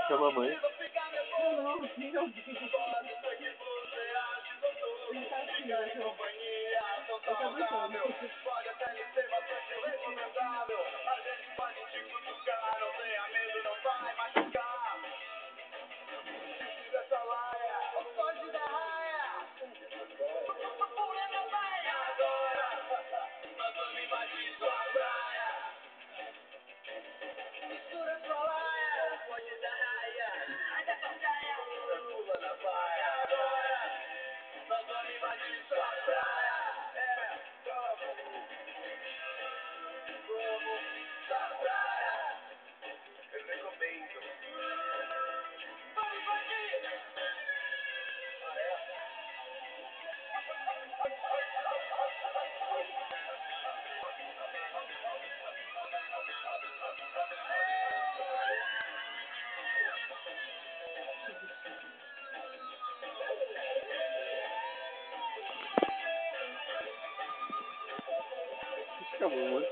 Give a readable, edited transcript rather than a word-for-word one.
Chama a mãe. Não, meu Deus. Ele tá assim, eu tô adoçando. Pode até ser bastante recomendável. A gente pode te cutucar, não tenha medo, não vai machucar. Dessa laia, foge da raia. Pula na baia. Agora, nós vamos invadir sua praia. Mistura sua laia, foge da raia. Ai da praia, pula na baia. Agora, nós vamos invadir sua praia. Eu recomendo. Vai, Acabou, mano.